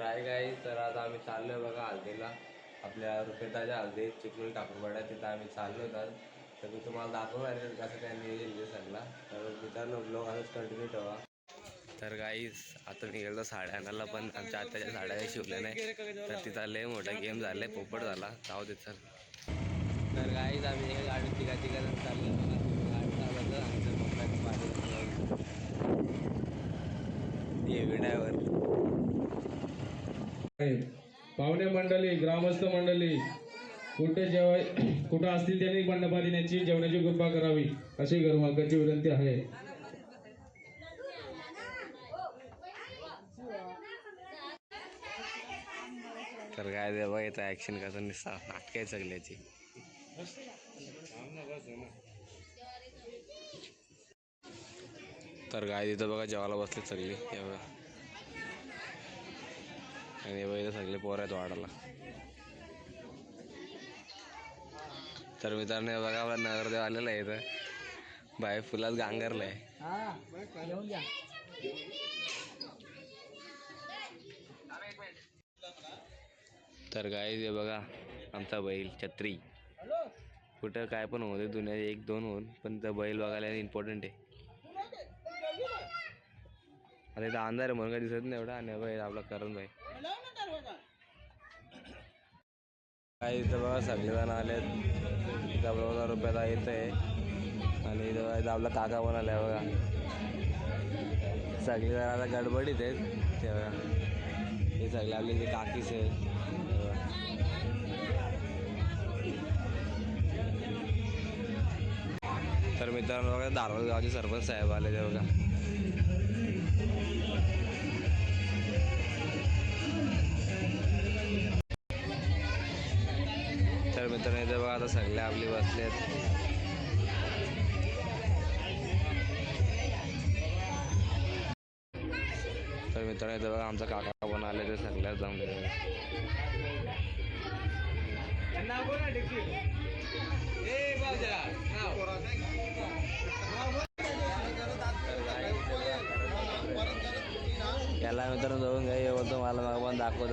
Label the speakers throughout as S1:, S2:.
S1: तर आहे काही तर आता आम्ही चाललो आहे बघा हल्दीला, आपल्या रुपेताच्या हल्दी चिखली ठाकूरवाड्यात. तिथं आम्ही चाललो होतात. तर मी तुम्हाला दाखवणार आहे कसं काय नियोजन दिसला. तर मित्रांनो ब्लॉग आजच कंटिन्यू ठेवा. तर गाईज आता निघालो साड्या आणायला, पण आमच्या आत्याच्या साड्या शिवल्या नाही. तर तिथं लय मोठा गेम झाला आहे, पोपट झाला जाऊ दे. तर गाईज आम्ही एका गाडीत तिघा चाललो बघा. गाडी चालवतं आणि तर पप्पाची पाठी ड्रायव्हर.
S2: पाहुणे मंडळी, ग्रामस्थ मंडळी कुठं असतील त्यांनी मंडपात येण्याची, जेवणाची कृपा करावी अशी घरमालकाची विनंती आहे.
S1: तर काय दे बघा इथं ऍक्शन कसं निसता नाटकाय सगळ्याची. तर काय तिथं बघा जेवायला बसले सगळी आणि इथं सगळे पोर आहेत वाढायला. तर मित्रांनो बघा आपला नगरदेव आलेला आहे इथं, बाहेर फुलात गांगरलाय. तर काय ते बघा आमचा बैल छत्री. कुठं काय पण होते दुनिया 1-2 होऊन, पण त्या बैल बघायला इम्पॉर्टंट आहे. आता इथं अंधार आहे म्हणून काय दिसत नाही एवढा. आणि बैल आपला करण भाई काय इथं बघा सगळेजण आलेत. इथं बघा रुपयाला येत आहे. आणि इथं आपला काका पण आलाय बघा. सगळेजण आता गडबडीत आहेत ते बघा. हे सगळे आपले जे काकीच आहेत. तर मित्रांनो बघा धारवाड गावचे सरपंच साहेब आले ते बघा. तर मित्रांनो इथे बघा आता सगळे आपले बसलेत. तर मित्रांनो इथे बघा आमचा काका पण आले ते सगळ्यात जमले. याला मित्रांनो जाऊन घ्या बोलतो मला मग पण दाखव.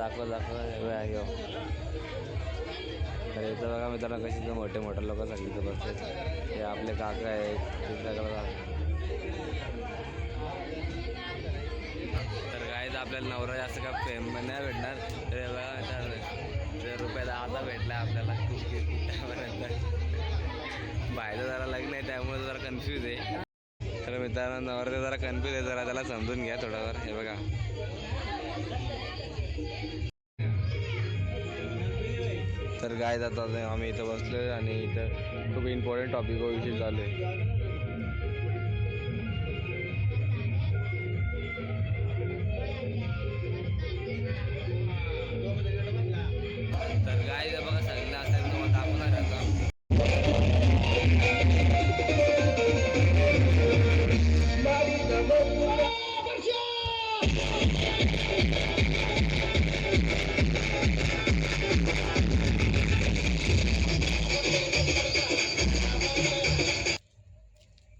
S1: तर इथं बघा मित्रांनो कशी मोठे लोक सगळे इथं बसतात. हे आपले काका आहेत तर काय तर आपल्याला नवरा जास्त का प्रेम नाही भेटणार. तर बघा रुपयाला आता भेटला आपल्याला बाहेर जरा लग्न आहे त्यामुळे जरा कन्फ्यूज आहे. तर मित्रांनो नवरा जरा कन्फ्यूज आहे, जरा त्याला समजून घ्या थोडावर. हे बघा तर काय जातात आम्ही इथं बसलोय आणि इथं खूप इम्पॉर्टंट टॉपिक विषयी चालू आहे. तर काय बघा सगळं आता तुम्हाला दाखवणार आता.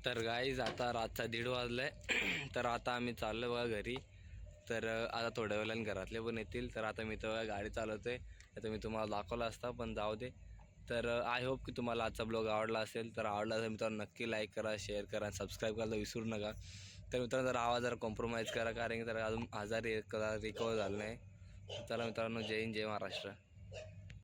S1: तर गाईज आता रातचा 1:30 वाजलाय. तर आता आम्ही चाललो बघा घरी. तर आता थोड्या वेळाने घरातले पण येतील. तर आता मी तर गाडी चालवतोय. आता मी तुम्हाला दाखवला असता पण जाऊ दे. तर आय होप की तुम्हाला आजचा ब्लॉग आवडला असेल. तर आवडला असेल मित्रांनो नक्की लाईक करा, शेअर करा, सबस्क्राईब करायला विसरू नका. तर मित्रांनो जरा आवाज जरा कॉम्प्रोमाइज करा, कारण की जरा अजून आजारी रिकवर झालं नाही. चला मित्रांनो जय हिंद जय महाराष्ट्र.